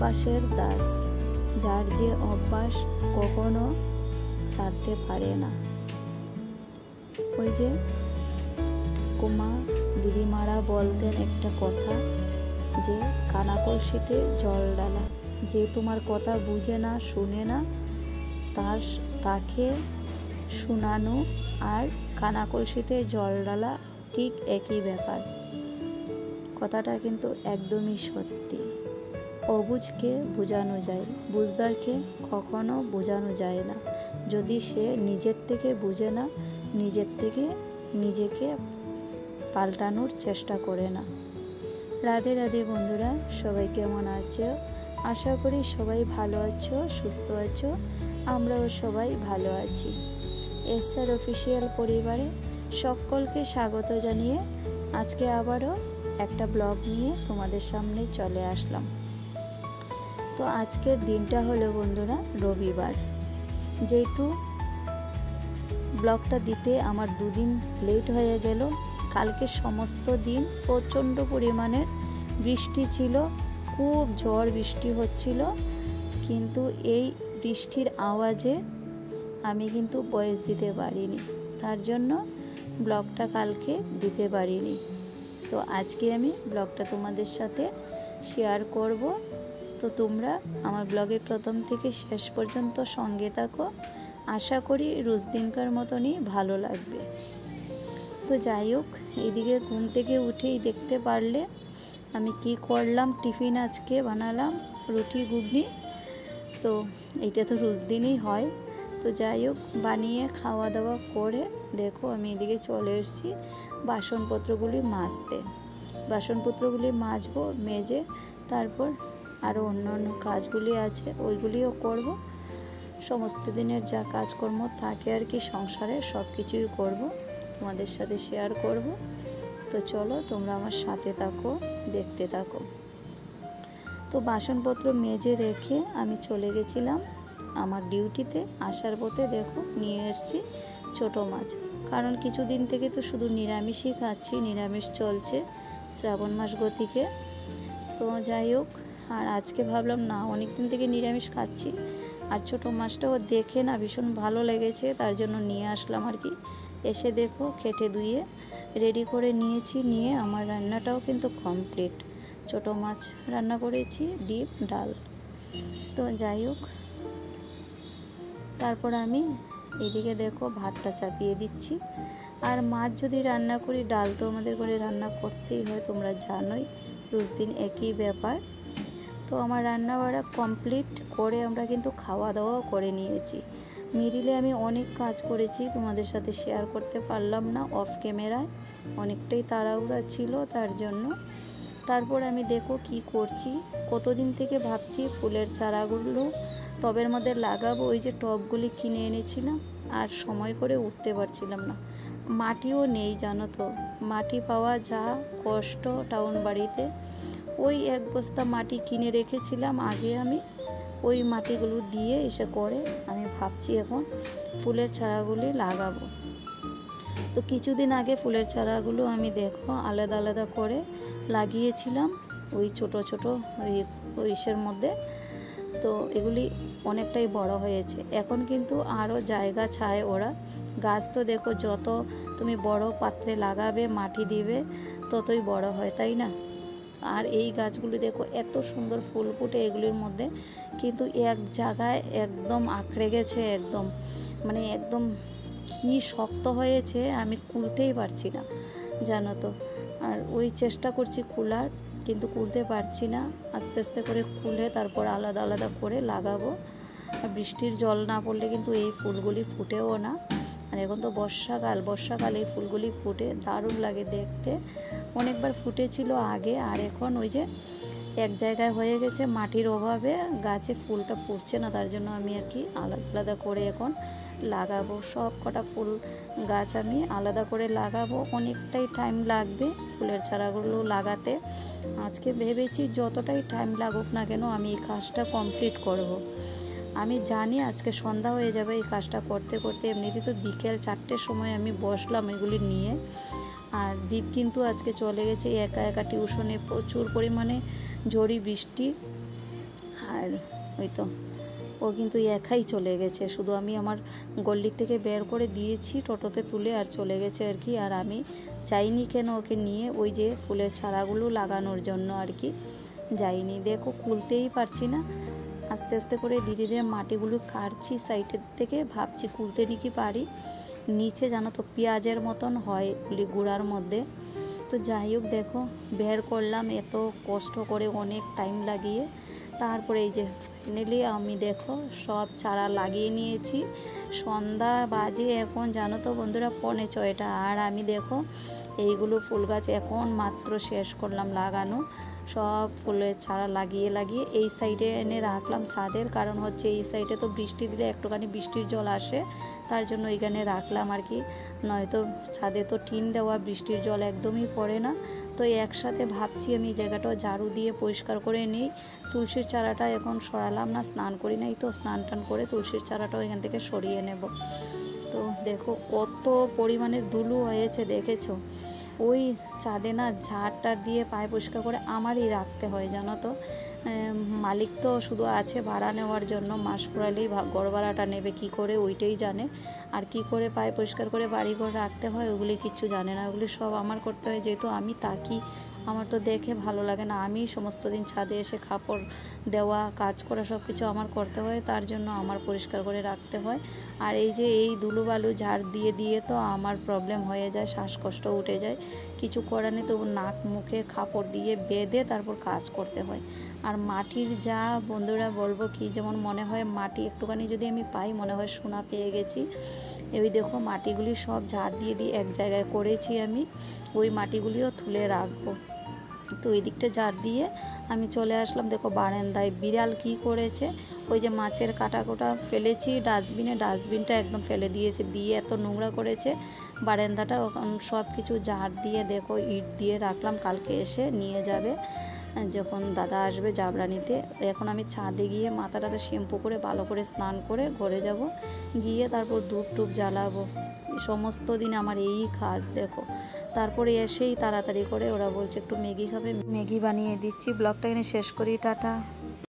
অভ্যাসের দাস, যার যে অভ্যাস কখনো ছাড়তে পারে না। ওই যে কুমা দিদিমারা বলতেন একটা কথা, যে কানা কলসিতে জল ডালা, যে তোমার কথা বুঝে না, শুনে না, তাকে শোনানো আর কানা কলসিতে জল ডালা ঠিক একই ব্যাপার। কথাটা কিন্তু একদমই সত্যি। অবুঝকে বোঝানো যায়, বুঝদারকে কখনো বোঝানো যায় না, যদি সে নিজের থেকে বুঝে না, নিজের থেকে নিজেকে পাল্টানোর চেষ্টা করে না। রাধে রাধে বন্ধুরা, সবাই কেমন আছো? আশা করি সবাই ভালো আছো, সুস্থ আছো। আমরাও সবাই ভালো আছি। এসআর অফিসিয়াল পরিবারে সকলকে স্বাগত জানিয়ে আজকে আবারও একটা ব্লগ নিয়ে তোমাদের সামনে চলে আসলাম। তো আজকের দিনটা হলো বন্ধুরা রবিবার। যেহেতু ব্লগটা দিতে আমার 2 দিন লেট হয়ে গেল, কালকে সমস্ত দিন প্রচণ্ড পরিমাণের বৃষ্টি ছিল, খুব ঝড় বৃষ্টি হচ্ছিল, কিন্তু এই বৃষ্টির আওয়াজে আমি কিন্তু ভয়েস দিতে পারিনি, তার জন্য ব্লগটা কালকে দিতে পারিনি। তো আজকে আমি ব্লগটা তোমাদের সাথে শেয়ার করব। তো তোমরা আমার ব্লগের প্রথম থেকে শেষ পর্যন্ত সঙ্গে থাকো, আশা করি রোজ দিনকার মতনই ভালো লাগবে। তো যাই হোক, এইদিকে ঘুম থেকে উঠেই দেখতে পারলে আমি কি করলাম। টিফিন আজকে বানালাম রুটি ঘুগনি। তো এইটা তো রোজ দিনই হয়। তো যাই হোক, বানিয়ে খাওয়া দাওয়া করে দেখো আমি এদিকে চলে এসেছি বাসনপত্রগুলি মাজতে। বাসনপত্রগুলি মাজবো, মেজে তারপর আরও অন্য কাজগুলি আছে ওইগুলিও করব। সমস্ত দিনের যা কাজকর্ম থাকে আর কি সংসারে, সব কিছুই করব, তোমাদের সাথে শেয়ার করব। তো চলো তোমরা আমার সাথে থাকো, দেখতে থাকো। তো বাসনপত্র মেজে রেখে আমি চলে গেছিলাম আমার ডিউটিতে। আসার পথে দেখো নিয়ে এসেছি ছোটো মাছ, কারণ কিছুদিন থেকে তো শুধু নিরামিষই খাচ্ছি, নিরামিষ চলছে শ্রাবণ মাস গতিকে। তো যাই হোক, আর আজকে ভাবলাম না, অনেক দিন থেকে নিরামিষ খাচ্ছি, আর ছোটো মাছটাও দেখে না ভীষণ ভালো লেগেছে, তার জন্য নিয়ে আসলাম আর কি। এসে দেখো কেটে ধুয়ে রেডি করে নিয়েছি, নিয়ে আমার রান্নাটাও কিন্তু কমপ্লিট। ছোটো মাছ রান্না করেছি, ডিম ডাল। তো যাই হোক, তারপর আমি এদিকে দেখো ভাতটা চাপিয়ে দিচ্ছি। আর মাছ যদি রান্না করি, ডাল তো আমাদের ঘরে রান্না করতেই হয়, তোমরা জানোই রোজ দিন একই ব্যাপার। তো আমার রান্না বাড়া কমপ্লিট করে আমরা কিন্তু খাওয়া দাওয়াও করে নিয়েছি। মিডিলে আমি অনেক কাজ করেছি, তোমাদের সাথে শেয়ার করতে পারলাম না অফ ক্যামেরায়, অনেকটাই তাড়াহুড়া ছিল তার জন্য। তারপর আমি দেখো কি করছি, কতদিন থেকে ভাবছি ফুলের চারাগুলো টবের মধ্যে লাগাবো। ওই যে টবগুলি কিনে এনেছিলাম, আর সময় করে উঠতে পারছিলাম না, মাটিও নেই জানো তো, মাটি পাওয়া যা কষ্ট টাউন বাড়িতে। ওই 1 বস্তা মাটি কিনে রেখেছিলাম আগে, আমি ওই মাটিগুলো দিয়ে এসে করে আমি ভাবছি এখন ফুলের চারাগুলি লাগাবো। তো কিছুদিন আগে ফুলের চারাগুলো আমি দেখো আলাদা আলাদা করে লাগিয়েছিলাম ওই ছোট ছোট ওই ইসের মধ্যে। তো এগুলি অনেকটাই বড় হয়েছে, এখন কিন্তু আরও জায়গা চায় ওরা। গাছ তো দেখো যত তুমি বড় পাত্রে লাগাবে, মাটি দিবে, ততই বড় হয়, তাই না? আর এই গাছগুলি দেখো এত সুন্দর ফুল ফুটে এগুলির মধ্যে, কিন্তু এক জায়গায় একদম আঁকড়ে গেছে, একদম মানে একদম কি শক্ত হয়েছে, আমি খুলতেই পারছি না জানো তো। আর ওই চেষ্টা করছি খোলার, কিন্তু খুলতে পারছি না। আস্তে আস্তে করে খুলে তারপর আলাদা আলাদা করে লাগাবো। আর বৃষ্টির জল না পড়লে কিন্তু এই ফুলগুলি ফুটেও না। আর এখন তো বর্ষাকাল এই ফুলগুলি ফুটে দারুণ লাগে দেখতে। অনেকবার ফুটেছিল আগে, আর এখন ওই যে এক জায়গায় হয়ে গেছে, মাটির অভাবে গাছে ফুলটা ফুটছে না, তার জন্য আমি আর কি আলাদা আলাদা করে এখন লাগাবো। সব কটা ফুল গাছ আমি আলাদা করে লাগাবো, অনেকটাই টাইম লাগবে ফুলের চারাগুলো লাগাতে। আজকে ভেবেছি যতটাই টাইম লাগুক না কেন আমি এই কাজটা কমপ্লিট করব। আমি জানি আজকে সন্ধ্যা হয়ে যাবে এই কাজটা করতে করতে। এমনিতে তো বিকেল 4টের সময় আমি বসলাম এগুলি নিয়ে। আর দীপ কিন্তু আজকে চলে গেছে একা একা টিউশনে, প্রচুর পরিমাণে ঝড়ি বৃষ্টি। আর ওই তো ও কিন্তু একাই চলে গেছে, শুধু আমি আমার গল্লির থেকে বের করে দিয়েছি টোটোতে তুলে আর চলে গেছে আর কি। আর আমি যাইনি কেন ওকে নিয়ে ওই যে ফুলের চারাগুলো লাগানোর জন্য আর কি যাইনি। দেখো কুলতেই পারছি না, আস্তে আস্তে করে ধীরে ধীরে মাটিগুলো কাটছি সাইডের থেকে, ভাবছি কুলতে নাকি পারি। নিচে জানো তো পেঁয়াজের মতন হয় ওগুলি গুঁড়ার মধ্যে। তো যাই হোক দেখো বের করলাম এত কষ্ট করে, অনেক টাইম লাগিয়ে। তারপরে এই যে ফাইনালি আমি দেখো সব চারা লাগিয়ে নিয়েছি। সন্ধ্যা বাজে এখন জানো তো বন্ধুরা 6:45, আর আমি দেখো এইগুলো ফুল গাছ এখন মাত্র শেষ করলাম লাগানো। সব ফুলের চারা লাগিয়ে লাগিয়ে এই সাইডে এনে রাখলাম ছাদের, কারণ হচ্ছে এই সাইডে তো বৃষ্টি দিলে একটুখানি বৃষ্টির জল আসে, তার জন্য এইখানে রাখলাম আর কি। নয়তো ছাদে তো টিন দেওয়া, বৃষ্টির জল একদমই পড়ে না। তো একসাথে ভাবছি আমি এই জায়গাটাও ঝাড়ু দিয়ে পরিষ্কার করে নিই। তুলসীর চারাটা এখন সরালাম না, স্নান করি নাই তো, স্নান টান করে তুলসীর চারাটাও এখান থেকে সরিয়ে নেব। তো দেখো কত পরিমাণের ধুলো হয়েছে দেখেছো। ওই চাঁদে না ঝাড়টা দিয়ে পায়ে পরিষ্কার করে আমারই রাখতে হয় জানো তো। মালিক তো শুধু আছে ভাড়া নেওয়ার জন্য, মাস পুরালেই ঘর ভাড়াটা নেবে কী করে ওইটাই জানে। আর কি করে পায়ে পরিষ্কার করে বাড়িঘর রাখতে হয় ওগুলি কিচ্ছু জানে না, ওগুলি সব আমার করতে হয়। যেহেতু আমি তাকি, আমার তো দেখে ভালো লাগে না, আমি সমস্ত দিন ছাদে এসে কাপড় দেওয়া কাজ করা সব কিছু আমার করতে হয়, তার জন্য আমার পরিষ্কার করে রাখতে হয়। আর এই যে এই ধুলো বালু ঝাড় দিয়ে দিয়ে তো আমার প্রবলেম হয়ে যায়, শ্বাসকষ্ট উঠে যায়, কিছু করার নেই। তো নাক মুখে কাপড় দিয়ে বেঁধে তারপর কাজ করতে হয়। আর মাটির যা বন্ধুরা বলবো কি, যেমন মনে হয় মাটি একটুখানি যদি আমি পাই মনে হয় সোনা পেয়ে গেছি। এই দেখো মাটিগুলি সব ঝাড় দিয়ে দিয়ে এক জায়গায় করেছি আমি, ওই মাটিগুলিও তুলে রাখবো। তো ওই দিকটা ঝাড় দিয়ে আমি চলে আসলাম। দেখো বারান্দায় বিড়াল কি করেছে, ওই যে মাছের কাটা কোটা ফেলেছি ডাস্টবিনে, ডাস্টবিনটা একদম ফেলে দিয়েছে, দিয়ে এত নোংরা করেছে বারান্দাটা। সব কিছু ঝাড় দিয়ে দেখো ইট দিয়ে রাখলাম, কালকে এসে নিয়ে যাবে যখন দাদা আসবে জাবড়া নিতে। এখন আমি ছাদে গিয়ে মাথাটাতে শ্যাম্পু করে ভালো করে স্নান করে ঘরে যাব, গিয়ে তারপর ধূপ টুপ জ্বালাবো। সমস্ত দিন আমার এই কাজ দেখো। তারপরে এসেই তাড়াতাড়ি করে ওরা বলছে একটু ম্যাগি খাবে, ম্যাগি বানিয়ে দিচ্ছি। ব্লগটা এখানে শেষ করি, টাটা।